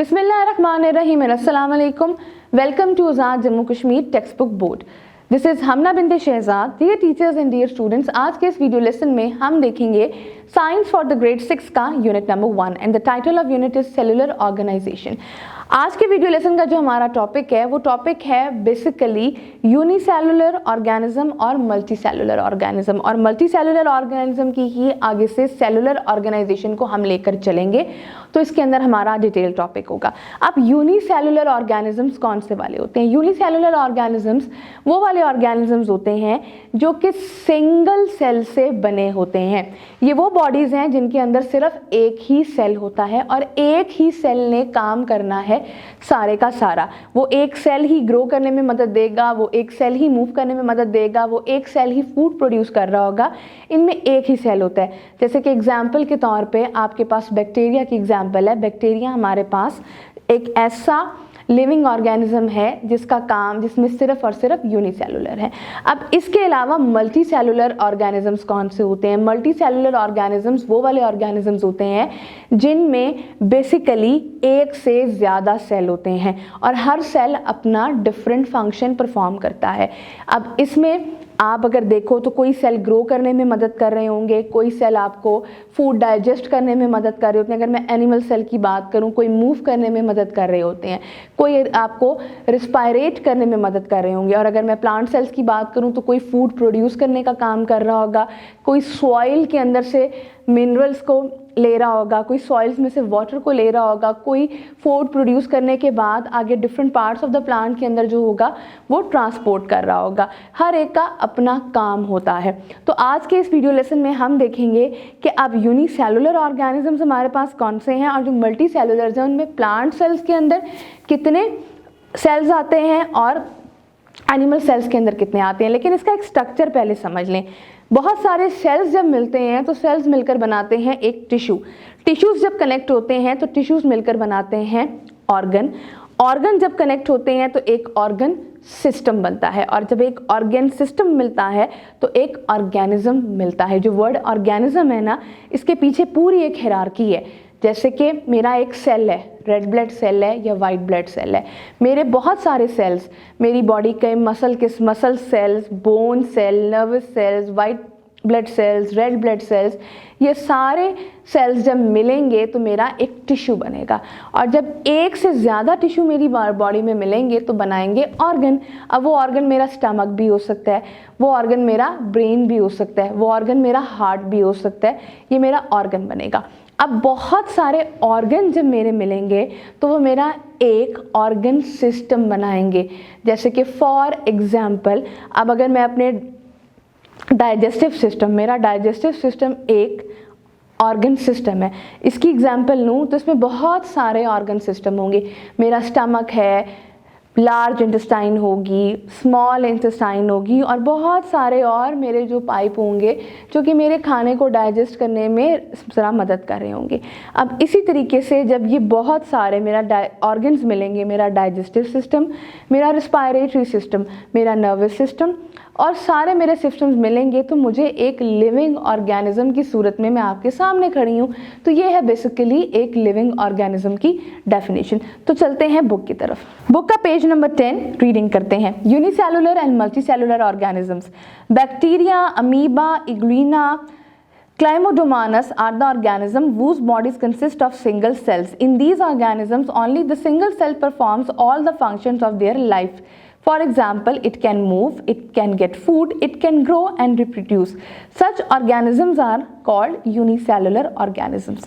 बिस्मिल्लाहिर्रहमानिर्रहीम, अस्सलाम वालेकुम। Welcome to Azad Jammu Kashmir text book board. This is Hamna Binte Shahzad. Dear teachers and dear students, आज के इस वीडियो लेसन में हम देखेंगे साइंस फॉर द ग्रेड 6 का unit number 1 and the title of unit is cellular organisation. आज के वीडियो लेसन का जो हमारा टॉपिक है वो टॉपिक है बेसिकली यूनिसेलुलर ऑर्गेनिज्म और मल्टी सेलुलर ऑर्गेनिज्म, और मल्टी सेलुलर ऑर्गेनिज्म की ही आगे से सेलुलर ऑर्गेनाइजेशन को हम लेकर चलेंगे, तो इसके अंदर हमारा डिटेल टॉपिक होगा। अब यूनिसेलुलर ऑर्गेनिजम्स कौन से वाले होते हैं? यूनिसेलुलर ऑर्गेनिजम्स वो वाले ऑर्गेनिजम्स होते हैं जो कि सिंगल सेल से बने होते हैं। ये वो बॉडीज हैं जिनके अंदर सिर्फ एक ही सेल होता है और एक ही सेल ने काम करना है सारे का सारा। वो एक सेल ही ग्रो करने में मदद देगा, वो एक सेल ही मूव करने में मदद देगा, वो एक सेल ही फूड प्रोड्यूस कर रहा होगा। इनमें एक ही सेल होता है। जैसे कि एग्जाम्पल के तौर पे आपके पास बैक्टीरिया की एग्जाम्पल है। बैक्टीरिया हमारे पास एक ऐसा लिविंग ऑर्गेनिज्म है जिसमें सिर्फ और सिर्फ यूनिसेलुलर है। अब इसके अलावा मल्टी सेलुलर ऑर्गेनिजम्स कौन से होते हैं? मल्टी सेलुलर ऑर्गेनिजम्स वो वाले ऑर्गेनिजम्स होते हैं जिनमें बेसिकली एक से ज़्यादा सेल होते हैं और हर सेल अपना डिफरेंट फंक्शन परफॉर्म करता है। अब इसमें आप अगर देखो तो कोई सेल ग्रो करने में मदद कर रहे होंगे, कोई सेल आपको फूड डाइजेस्ट करने में मदद कर रहे होते हैं। अगर मैं एनिमल सेल की बात करूं, कोई मूव करने में मदद कर रहे होते हैं, कोई आपको रिस्पायरेट करने में मदद कर रहे होंगे। और अगर मैं प्लांट सेल्स की बात करूं तो कोई फूड प्रोड्यूस करने का काम कर रहा होगा, कोई सॉइल के अंदर से मिनरल्स को ले रहा होगा, कोई सॉइल्स में से वाटर को ले रहा होगा, कोई फूड प्रोड्यूस करने के बाद आगे different parts of the plant के अंदर जो होगा वो ट्रांसपोर्ट कर रहा होगा। हर एक का अपना काम होता है। तो आज के इस वीडियो लेसन में हम देखेंगे कि अब यूनिसेलुलर ऑर्गेनिजम्स हमारे पास कौन से हैं और जो मल्टी सेलुलर हैं उनमें प्लांट सेल्स के अंदर कितने सेल्स आते हैं और एनिमल सेल्स के अंदर कितने आते हैं। लेकिन इसका एक स्ट्रक्चर पहले समझ लें। बहुत सारे सेल्स जब मिलते हैं तो सेल्स मिलकर बनाते हैं एक टिश्यू। टिश्यूज जब कनेक्ट होते हैं तो टिश्यूज मिलकर बनाते हैं ऑर्गन। ऑर्गन जब कनेक्ट होते हैं तो एक ऑर्गन सिस्टम बनता है, और जब एक ऑर्गन सिस्टम मिलता है तो एक ऑर्गेनिज्म मिलता है। जो वर्ड ऑर्गेनिज्म है ना, इसके पीछे पूरी एक हिरार्की है। जैसे कि मेरा एक सेल है, रेड ब्लड सेल है या वाइट ब्लड सेल है, मेरे बहुत सारे सेल्स, मेरी बॉडी के muscle cells, bone cell, nervous cells, white blood cells, red blood cells, ये सारे सेल्स जब मिलेंगे तो मेरा एक टिश्यू बनेगा। और जब एक से ज़्यादा टिश्यू मेरी बॉडी में मिलेंगे तो बनाएंगे ऑर्गन। अब वो ऑर्गन मेरा स्टमक भी हो सकता है, वो ऑर्गन मेरा ब्रेन भी हो सकता है, वो ऑर्गन मेरा हार्ट भी हो सकता है, ये मेरा ऑर्गन बनेगा। अब बहुत सारे ऑर्गन जब मेरे मिलेंगे तो वो मेरा एक ऑर्गन सिस्टम बनाएंगे। जैसे कि फॉर एग्जाम्पल, अब अगर मैं अपने डाइजेस्टिव सिस्टम, मेरा डाइजेस्टिव सिस्टम एक ऑर्गन सिस्टम है, इसकी एग्जाम्पल लूँ तो इसमें बहुत सारे ऑर्गन सिस्टम होंगे। मेरा स्टमक है, लार्ज इंटेस्टाइन होगी, स्मॉल इंटेस्टाइन होगी, और बहुत सारे और मेरे जो पाइप होंगे जो कि मेरे खाने को डाइजेस्ट करने में ज़रा मदद कर रहे होंगे। अब इसी तरीके से जब ये बहुत सारे मेरा ऑर्गन्स मिलेंगे, मेरा डाइजेस्टिव सिस्टम, मेरा रिस्पायरेटरी सिस्टम, मेरा नर्वस सिस्टम, और सारे मेरे सिस्टम्स मिलेंगे तो मुझे एक लिविंग ऑर्गेनिज्म की सूरत में मैं आपके सामने खड़ी हूँ। तो ये है बेसिकली एक लिविंग ऑर्गेनिज्म की डेफिनेशन। तो चलते हैं बुक की तरफ। बुक का पेज नंबर 10 रीडिंग करते हैं। Unicellular and multi cellular organisms. Bacteria, amoeba, euglena, Chlamydomonas are the organism whose bodies consist of single cells. In these organisms, only the single cell performs all the functions of their life. For example, it can move, it can get food, it can grow and reproduce. Such organisms are called unicellular organisms.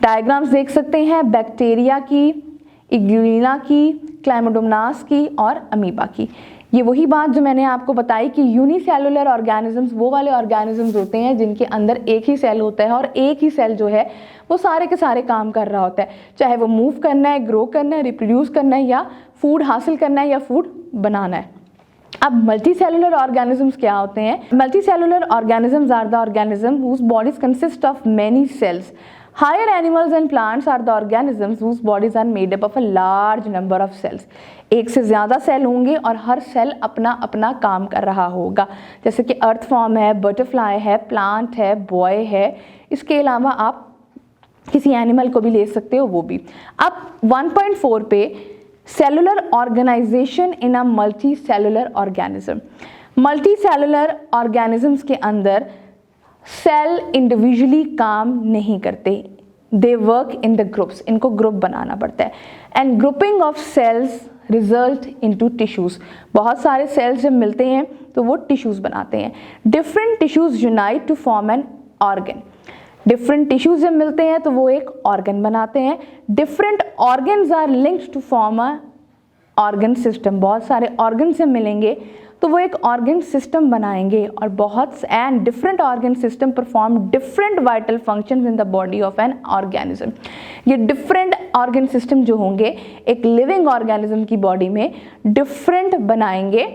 Diagrams देख सकते हैं bacteria की, इग्वीना की, क्लाइमोडोमोनास की और amoeba की। ये वही बात जो मैंने आपको बताई कि यूनिसेलुलर ऑर्गेनिजम्स वो वाले ऑर्गेनिजम्स होते हैं जिनके अंदर एक ही सेल होता है और एक ही सेल जो है वो सारे के सारे काम कर रहा होता है, चाहे वो मूव करना है, ग्रो करना है, रिप्रोड्यूस करना है, या फूड हासिल करना है, या फूड बनाना है। अब मल्टी सेलुलर ऑर्गेनिजम्स क्या होते हैं? Multi cellular organisms are the organism whose bodies consist of many cells. Higher animals and plants are the organisms whose bodies are made up of a large number of cells. एक से ज़्यादा cell होंगे और हर cell अपना अपना काम कर रहा होगा। जैसे कि अर्थ फॉर्म है, बटरफ्लाई है, प्लांट है, बॉय है। इसके अलावा आप किसी एनिमल को भी ले सकते हो वो भी। अब 1.4 पे cellular organisation in a multi cellular organism. Multi cellular organisms के अंदर सेल इंडिविजुअली काम नहीं करते, they work in the groups, इनको ग्रुप बनाना पड़ता है। And grouping of cells result into tissues, बहुत सारे सेल्स जब मिलते हैं तो वो टिश्यूज बनाते हैं। Different tissues unite to form an organ, different tissues जब मिलते हैं तो वो एक ऑर्गन बनाते हैं। Different organs are linked to form a organ system, बहुत सारे ऑर्गन से मिलेंगे तो वो एक ऑर्गन सिस्टम बनाएंगे। और बहुत and different organ system perform different vital functions in the body of an organism. ये डिफरेंट ऑर्गन सिस्टम जो होंगे एक लिविंग ऑर्गेनिज्म की बॉडी में डिफरेंट बनाएंगे,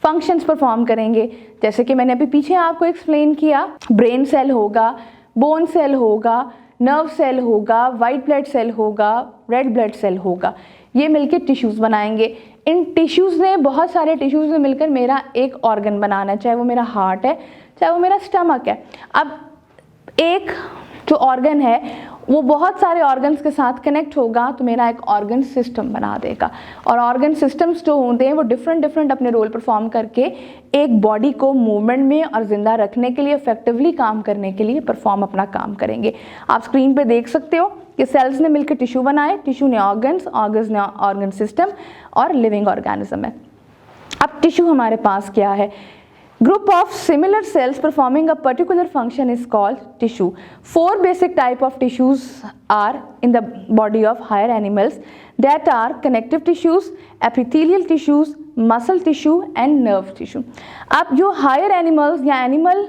फंक्शंस परफॉर्म करेंगे। जैसे कि मैंने अभी पीछे आपको एक्सप्लेन किया, ब्रेन सेल होगा, बोन सेल होगा, नर्व सेल होगा, वाइट ब्लड सेल होगा, रेड ब्लड सेल होगा, ये मिलके टिश्यूज बनाएंगे। इन टिश्यूज ने, बहुत सारे टिश्यूज ने मिलकर मेरा एक ऑर्गन बनाना है, चाहे वो मेरा हार्ट है, चाहे वो मेरा स्टमक है। अब एक जो ऑर्गन है वो बहुत सारे ऑर्गन्स के साथ कनेक्ट होगा तो मेरा एक ऑर्गन सिस्टम बना देगा। और ऑर्गन सिस्टम्स जो होते हैं वो डिफरेंट अपने रोल परफॉर्म करके एक बॉडी को मूवमेंट में और ज़िंदा रखने के लिए, इफेक्टिवली काम करने के लिए परफॉर्म अपना काम करेंगे। आप स्क्रीन पे देख सकते हो कि सेल्स ने मिलकर टिश्यू बनाए, टिश्यू ने ऑर्गन्स, ऑर्गन्स ने ऑर्गन सिस्टम और लिविंग ऑर्गेनिज्म है। अब टिश्यू हमारे पास क्या है? Group of similar cells performing a particular function is called tissue. 4 basic type of tissues are in the body of higher animals, that are connective tissues, epithelial tissues, muscle tissue and nerve tissue. अब जो higher animals या animal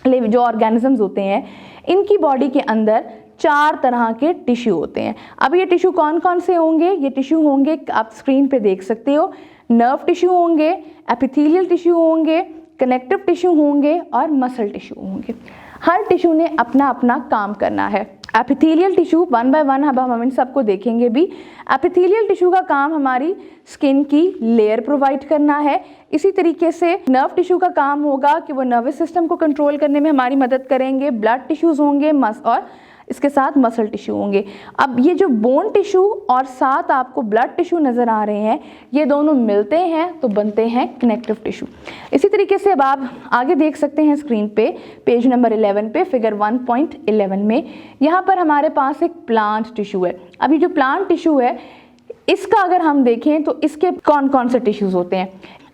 जो organisms होते हैं इनकी body के अंदर 4 तरह के टिश्यू होते हैं। अब ये टिश्यू कौन कौन से होंगे? ये टिश्यू होंगे, आप स्क्रीन पे देख सकते हो, नर्व टिश्यू होंगे, एपिथेलियल टिश्यू होंगे, कनेक्टिव टिश्यू होंगे और मसल टिश्यू होंगे। हर टिश्यू ने अपना अपना काम करना है। एपिथेलियल टिश्यू 1 बाय 1 अब हम इन सबको देखेंगे भी। एपिथेलियल टिश्यू का काम हमारी स्किन की लेयर प्रोवाइड करना है। इसी तरीके से नर्व टिश्यू का काम होगा कि वो नर्वस सिस्टम को कंट्रोल करने में हमारी मदद करेंगे। ब्लड टिश्यूज होंगे और इसके साथ मसल टिश्यू होंगे। अब ये जो बोन टिश्यू और साथ आपको ब्लड टिश्यू नज़र आ रहे हैं, ये दोनों मिलते हैं तो बनते हैं कनेक्टिव टिश्यू। इसी तरीके से अब आप आगे देख सकते हैं स्क्रीन पे, पेज नंबर 11 पे, फिगर 1.11 में, यहाँ पर हमारे पास एक प्लांट टिश्यू है। अब ये जो प्लांट टिश्यू है इसका अगर हम देखें तो इसके कौन कौन से टिश्यूज होते हैं?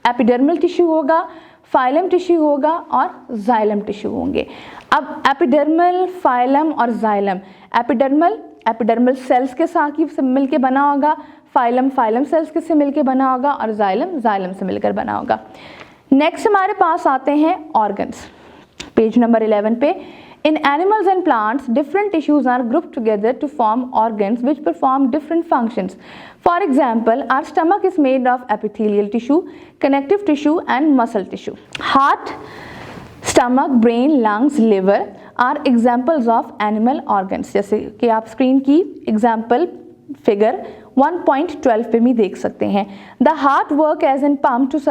एपिडर्मल टिश्यू होगा, फाइलम टिश्यू होगा और जाइलम टिश्यू होंगे। अब एपिडर्मल, फाइलम और जाइलम, एपिडर्मल सेल्स के साथ ही मिलकर बना होगा, फाइलम सेल्स के से मिलकर बना होगा और जाइलम से मिलकर बना होगा। नेक्स्ट हमारे पास आते हैं ऑर्गन्स, पेज नंबर 11 पे। In animals and plants, different tissues are grouped together to form organs which perform different functions. For example, our stomach is made of epithelial tissue, connective tissue and muscle tissue. Heart, stomach, brain, lungs, liver are examples of animal organs. जैसे कि आप screen की example figure 1.12 पे भी देख सकते हैं। The heart work as an pump to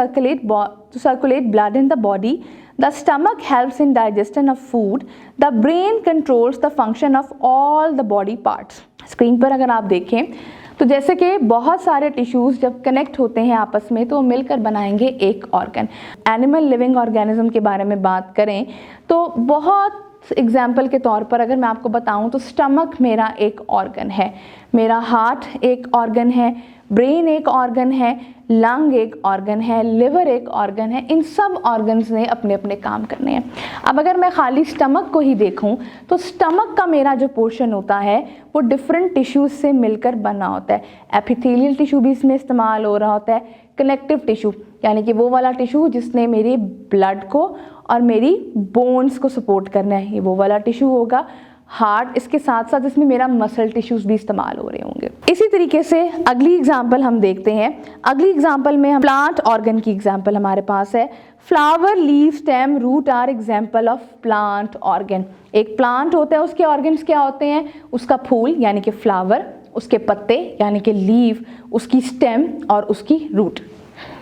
circulate blood in the body. The stomach helps in digestion of food. The brain controls the function of all the body parts. Screen पर अगर आप देखें तो जैसे कि बहुत सारे टिश्यूज जब कनेक्ट होते हैं आपस में तो मिलकर बनाएंगे एक ऑर्गन। एनिमल लिविंग ऑर्गेनिज्म के बारे में बात करें तो बहुत एग्जाम्पल के तौर पर अगर मैं आपको बताऊं तो स्टमक मेरा एक ऑर्गन है, मेरा हार्ट एक ऑर्गन है, ब्रेन एक ऑर्गन है, लंग एक ऑर्गन है, लिवर एक ऑर्गन है। इन सब ऑर्गन्स ने अपने अपने काम करने हैं। अब अगर मैं खाली स्टमक को ही देखूं तो स्टमक का मेरा जो पोर्शन होता है वो डिफरेंट टिश्यूज से मिलकर बना होता है। एपिथेलियल टिश्यू भी इसमें इस्तेमाल हो रहा होता है, कनेक्टिव टिश्यू यानी कि वो वाला टिश्यू जिसने मेरे ब्लड को और मेरी बोन्स को सपोर्ट करना है, ये वो वाला टिश्यू होगा। हार्ट, इसके साथ साथ इसमें मेरा मसल टिश्यूज भी इस्तेमाल हो रहे होंगे। इसी तरीके से अगली एग्जांपल हम देखते हैं। अगली एग्जांपल में हम प्लांट ऑर्गन की एग्जांपल हमारे पास है। Flower, leave, stem, root are example of plant organ. एक प्लांट होता है, उसके ऑर्गन्स क्या होते हैं? उसका फूल यानी कि फ्लावर, उसके पत्ते यानी कि लीव, उसकी स्टेम और उसकी रूट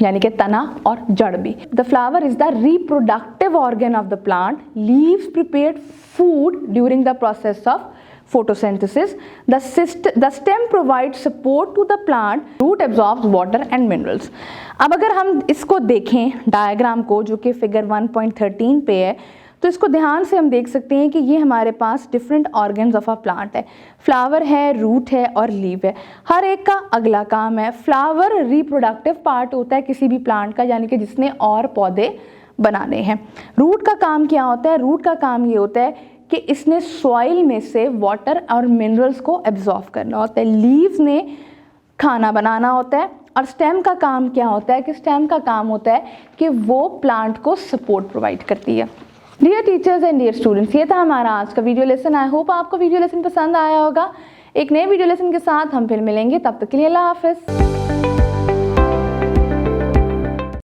यानी कि तना और जड़ भी। The flower is the reproductive organ of the plant. Leaves prepared food during the process of photosynthesis. The stem provides support to the plant. Root absorbs water and minerals. अब अगर हम इसको देखें डायग्राम को, जो कि फिगर 1.13 पे है, तो इसको ध्यान से हम देख सकते हैं कि ये हमारे पास different organs of a plant है. फ्लावर है, रूट है और लीव है. हर एक का अगला काम है. फ्लावर रिप्रोडक्टिव पार्ट होता है किसी भी प्लांट का, यानी कि जिसने और पौधे बनाने हैं. रूट का काम क्या होता है? रूट का काम ये होता है कि इसने सॉइल में से वाटर और मिनरल्स को एब्जॉर्ब करना होता है. लीव्स ने खाना बनाना होता है. और स्टेम का काम क्या होता है? कि स्टेम का काम होता है कि वो प्लांट को सपोर्ट प्रोवाइड करती है. Dear teachers and dear students, ये था हमारा आज का वीडियो लेसन. आई होप आपको वीडियो लेसन पसंद आया होगा. एक नए वीडियो लेसन के साथ हम फिर मिलेंगे. तब तक के लिए अल्लाह हाफिज़.